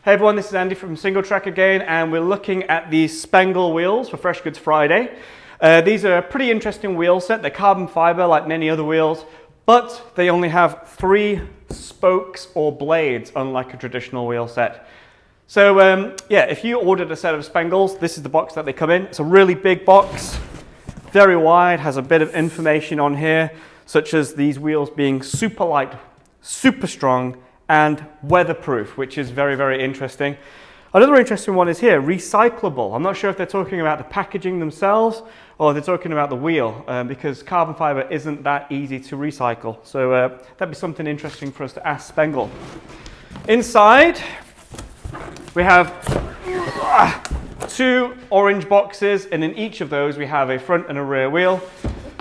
Hey everyone, this is Andy from Singletrack again, and we're looking at these Spangle wheels for Fresh Goods Friday. These are a pretty interesting wheel set. They're carbon fiber like many other wheels, but they only have 3 spokes or blades, unlike a traditional wheel set. So yeah, if you ordered a set of Spangles, this is the box that they come in. It's a really big box, very wide, has a bit of information on here, such as these wheels being super light, super strong, and weatherproof, which is very, very interesting. Another interesting one is here, recyclable. I'm not sure if they're talking about the packaging themselves or they're talking about the wheel, because carbon fiber isn't that easy to recycle. So that'd be something interesting for us to ask Spengle. Inside, we have 2 orange boxes, and in each of those we have a front and a rear wheel.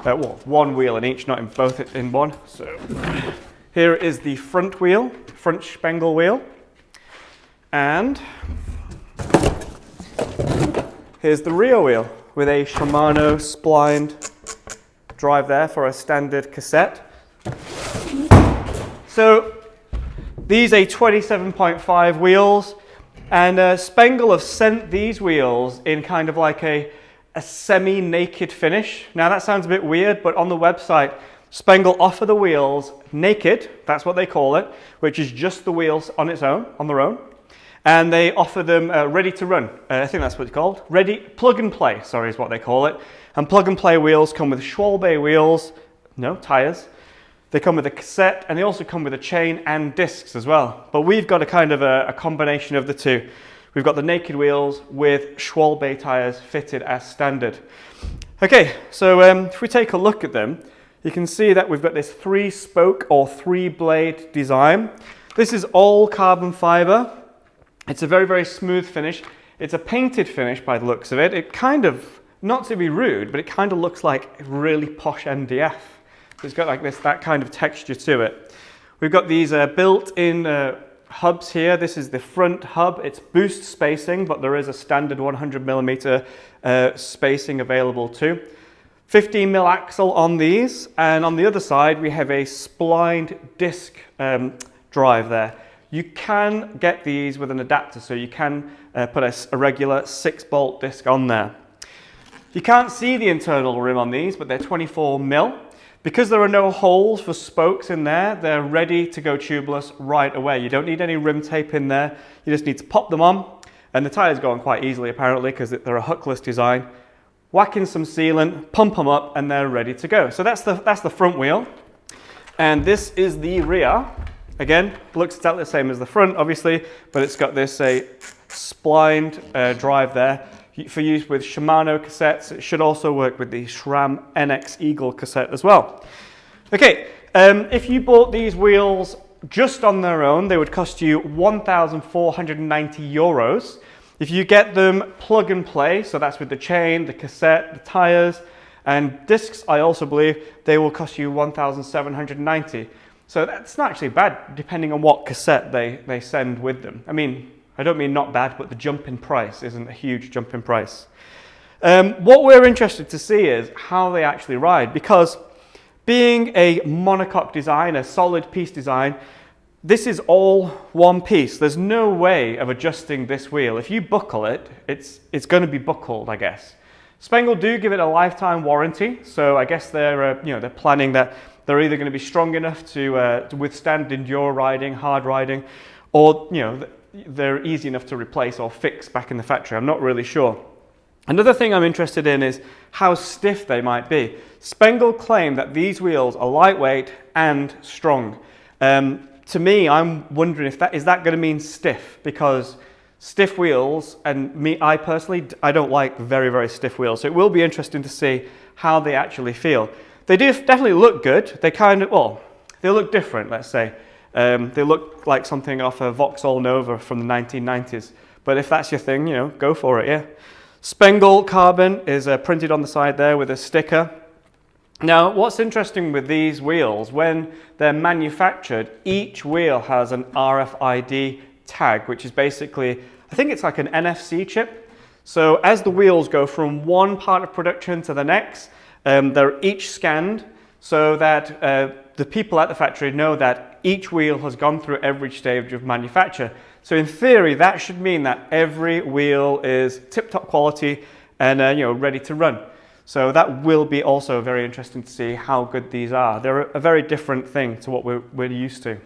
Well, 1 wheel in each, not in both in one. So here is the front wheel, front Spangle wheel, and here's the rear wheel with a Shimano splined drive there for a standard cassette. So these are 27.5 wheels, and Spengle have sent these wheels in kind of like a semi-naked finish. Now that sounds a bit weird, but on the website Spengle offer the wheels naked, that's what they call it, which is just the wheels on their own, and they offer them ready to run. I think that's what it's called. Ready, plug and play, sorry, is what they call it. And plug and play wheels come with Schwalbe wheels, no tires. They come with a cassette, and they also come with a chain and discs as well. But we've got a kind of a combination of the two. We've got the naked wheels with Schwalbe tires fitted as standard. Okay, so if we take a look at them, you can see that we've got this 3-spoke or 3-blade design. This is all carbon fiber. It's a very, very smooth finish. It's a painted finish by the looks of it. It kind of, not to be rude, but it kind of looks like really posh MDF. So it's got like that kind of texture to it. We've got these built-in hubs here. This is the front hub. It's boost spacing, but there is a standard 100mm spacing available too. 15mm axle on these, and on the other side we have a splined disc drive there. You can get these with an adapter, so you can put a regular 6-bolt disc on there. You can't see the internal rim on these, but they're 24mm. Because there are no holes for spokes in there, they're ready to go tubeless right away. You don't need any rim tape in there, you just need to pop them on, and the tires go on quite easily apparently because they're a hookless design. Whack in some sealant, pump them up, and they're ready to go. So that's the front wheel. And this is the rear. Again, looks exactly the same as the front, obviously, but it's got this splined drive there for use with Shimano cassettes. It should also work with the SRAM NX Eagle cassette as well. Okay, if you bought these wheels just on their own, they would cost you €1,490. If you get them plug and play, so that's with the chain, the cassette, the tires, and discs, I also believe, they will cost you $1,790. So that's not actually bad, depending on what cassette they send with them. I mean, I don't mean not bad, but the jump in price isn't a huge jump in price. What we're interested to see is how they actually ride, because being a monocoque design, a solid piece design, this is all one piece. There's no way of adjusting this wheel. If you buckle it, it's going to be buckled, I guess. Spengle do give it a lifetime warranty, so I guess they're they're planning that they're either going to be strong enough to withstand endure riding, hard riding, or they're easy enough to replace or fix back in the factory. I'm not really sure. Another thing I'm interested in is how stiff they might be. Spengle claim that these wheels are lightweight and strong. To me, I'm wondering if is that going to mean stiff, because stiff wheels, and I personally, I don't like very, very stiff wheels. So it will be interesting to see how they actually feel. They do definitely look good. They kind of, well, they look different, let's say. They look like something off a Vauxhall Nova from the 1990s. But if that's your thing, go for it, yeah. Spengle carbon is printed on the side there with a sticker. Now, what's interesting with these wheels, when they're manufactured, each wheel has an RFID tag, which is basically, I think it's like an NFC chip. So as the wheels go from one part of production to the next, they're each scanned so that the people at the factory know that each wheel has gone through every stage of manufacture. So in theory, that should mean that every wheel is tip-top quality and ready to run. So that will be also very interesting to see how good these are. They're a very different thing to what we're used to.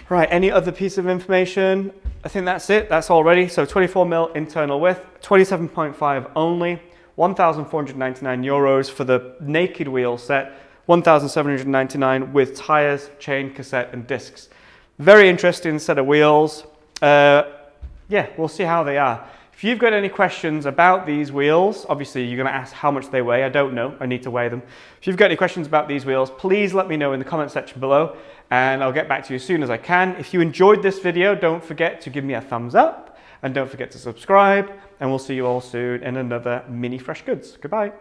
Right, any other piece of information? I think that's it, that's all ready. So 24mm internal width, 27.5 only, 1,499 euros for the naked wheel set, 1,799 with tires, chain, cassette and discs. Very interesting set of wheels. Yeah, we'll see how they are. If you've got any questions about these wheels, obviously you're going to ask how much they weigh. I don't know, I need to weigh them. If you've got any questions about these wheels, please let me know in the comment section below and I'll get back to you as soon as I can. If you enjoyed this video, don't forget to give me a thumbs up and don't forget to subscribe, and we'll see you all soon in another mini Fresh Goods. Goodbye.